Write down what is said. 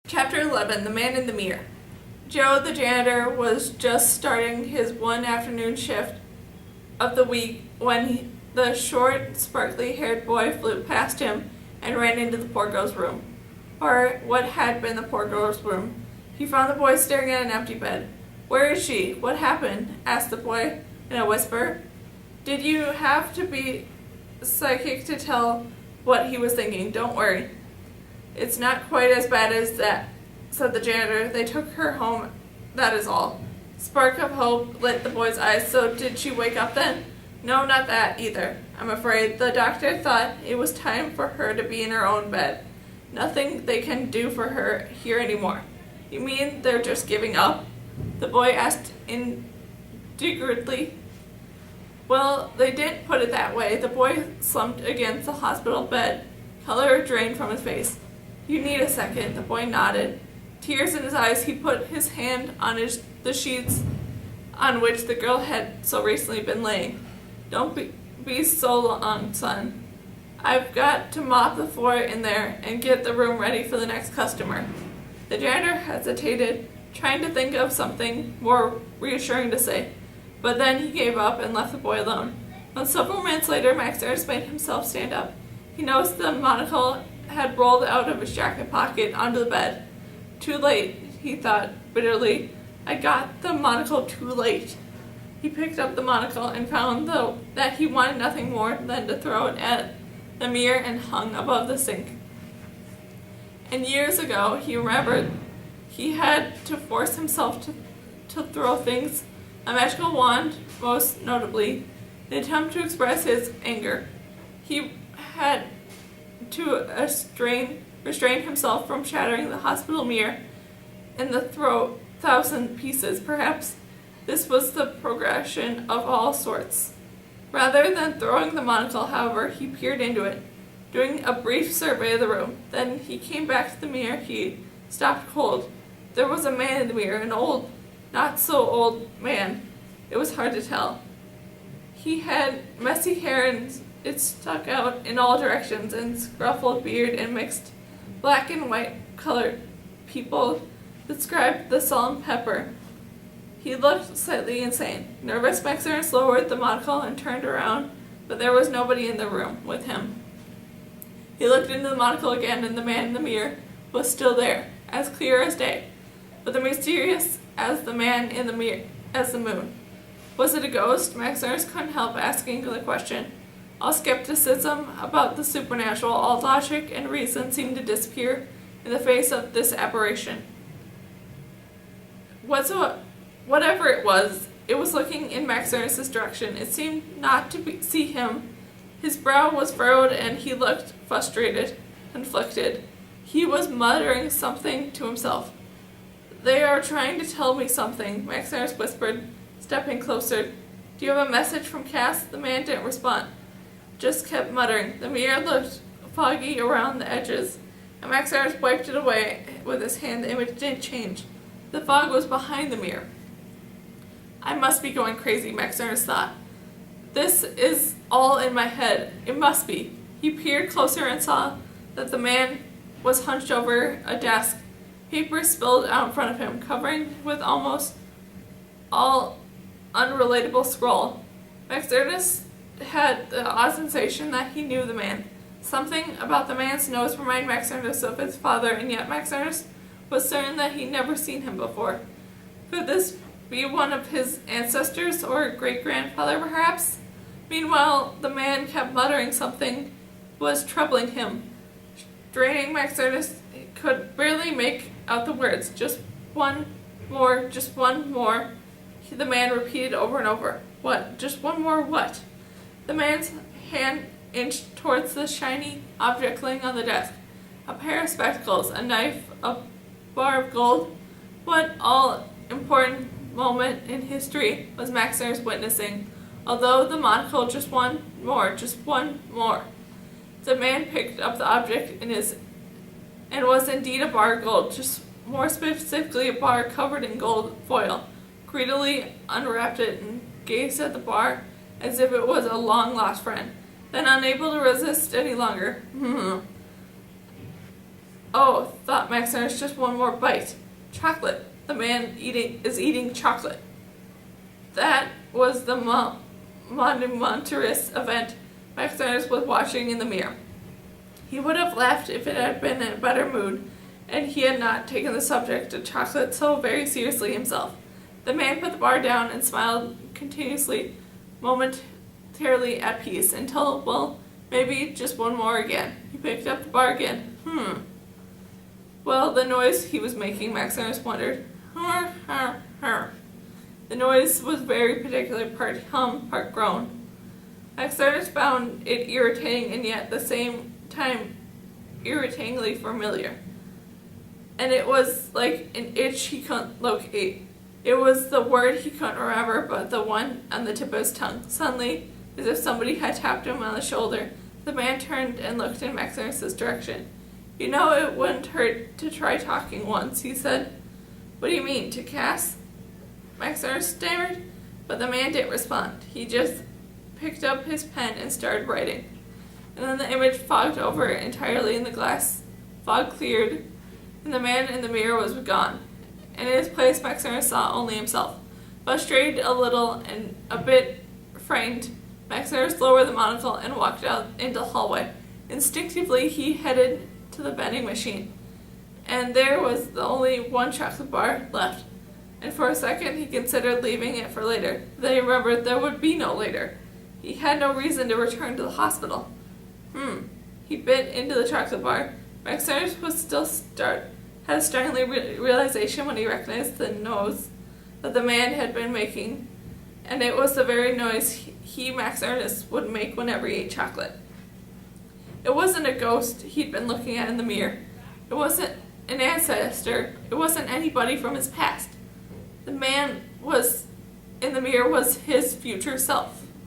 Chapter 11, The Man in the Mirror. Joe, the janitor, was just starting his one afternoon shift of the week when the short, sparkly-haired boy flew past him and ran into the poor girl's room, or what had been the poor girl's room. He found the boy staring at an empty bed. "Where is she? What happened?" asked the boy in a whisper. Did you have to be psychic to tell what he was thinking? Don't worry. It's not quite as bad as that, said the janitor. They took her home, that is all. Spark of hope lit the boy's eyes. So did she wake up then? No, not that either, I'm afraid. The doctor thought it was time for her to be in her own bed. Nothing they can do for her here anymore. You mean they're just giving up? The boy asked indignantly. Well, they didn't put it that way. The boy slumped against the hospital bed. Color drained from his face. You need a second. The boy nodded. Tears in his eyes, he put his hand on the sheets on which the girl had so recently been laying. Don't be so long, son. I've got to mop the floor in there and get the room ready for the next customer. The janitor hesitated, trying to think of something more reassuring to say, but then he gave up and left the boy alone. When several minutes later Max Ernst made himself stand up, he noticed the monocle had rolled out of his jacket pocket onto the bed. Too late, he thought bitterly. I got the monocle too late. He picked up the monocle and found that he wanted nothing more than to throw it at the mirror and hung above the sink. And years ago, he remembered he had to force himself to throw things, a magical wand, most notably, in an attempt to express his anger. He had to restrain himself from shattering the hospital mirror in the 1,000 pieces. Perhaps this was the progression of all sorts. Rather than throwing the monocle, however, he peered into it, doing a brief survey of the room. Then he came back to the mirror. He stopped cold. There was a man in the mirror, an old, not so old man. It was hard to tell. He had messy hair and it stuck out in all directions, and scruffled beard and mixed black and white colored. People described the salt and pepper. He looked slightly insane. Nervous, Max Ernst lowered the monocle and turned around, but there was nobody in the room with him. He looked into the monocle again, and the man in the mirror was still there, as clear as day, but as mysterious as the man in the mirror as the moon. Was it a ghost? Max Ernst couldn't help asking the question. All skepticism about the supernatural, all logic and reason seemed to disappear in the face of this apparition. Whatever it was looking in Max Ernst's direction. It seemed not to see him. His brow was furrowed and he looked frustrated, conflicted. He was muttering something to himself. They are trying to tell me something, Max Ernst whispered, stepping closer. Do you have a message from Cass? The man didn't respond. Just kept muttering. The mirror looked foggy around the edges, and Max Ernst wiped it away with his hand. The image didn't change. The fog was behind the mirror. I must be going crazy, Max Ernst thought. This is all in my head. It must be. He peered closer and saw that the man was hunched over a desk. Papers spilled out in front of him, covering with almost all unrelatable scroll. Max Ernst had the odd sensation that he knew the man. Something about the man's nose reminded Max Ernst of his father, and yet Max Ernst was certain that he'd never seen him before. Could this be one of his ancestors or great-grandfather, perhaps? Meanwhile, the man kept muttering something was troubling him. Straining, Max Ernst could barely make out the words. Just one more, just one more. The man repeated over and over. What? Just one more what? The man's hand inched towards the shiny object laying on the desk. A pair of spectacles, a knife, a bar of gold. What all-important moment in history was Max Ernst witnessing? Although the monocle, just one more, just one more. The man picked up the object and was indeed a bar of gold, just more specifically a bar covered in gold foil. Greedily unwrapped it and gazed at the bar as if it was a long-lost friend. Then, unable to resist any longer, Oh, thought Max Ernst, just one more bite. Chocolate. The man is eating chocolate. That was the monumentous event Max Ernst was watching in the mirror. He would have laughed if it had been in a better mood, and he had not taken the subject of chocolate so very seriously himself. The man put the bar down and smiled continuously, momentarily at peace, until, well, maybe just one more again. He picked up the bar again. Well, the noise he was making, Max Ernst wondered. The noise was very particular, part hum, part groan. Max Ernst found it irritating and yet at the same time irritatingly familiar. And it was like an itch he couldn't locate. It was the word he couldn't remember, but the one on the tip of his tongue. Suddenly, as if somebody had tapped him on the shoulder, the man turned and looked in Max Ernst's direction. You know, it wouldn't hurt to try talking once, he said. What do you mean, to Cass? Max Ernst stammered, but the man didn't respond. He just picked up his pen and started writing. And then the image fogged over entirely and the glass fog cleared, and the man in the mirror was gone. And in his place, Max Ernst saw only himself. Frustrated a little and a bit frightened, Max Ernst lowered the monocle and walked out into the hallway. Instinctively, he headed to the vending machine, and there was the only one chocolate bar left. And for a second, he considered leaving it for later. Then he remembered there would be no later. He had no reason to return to the hospital. He bit into the chocolate bar. Max Ernst was still had a startling realization when he recognized the noise that the man had been making, and it was the very noise Max Ernst, would make whenever he ate chocolate. It wasn't a ghost he'd been looking at in the mirror. It wasn't an ancestor. It wasn't anybody from his past. The man in the mirror was his future self.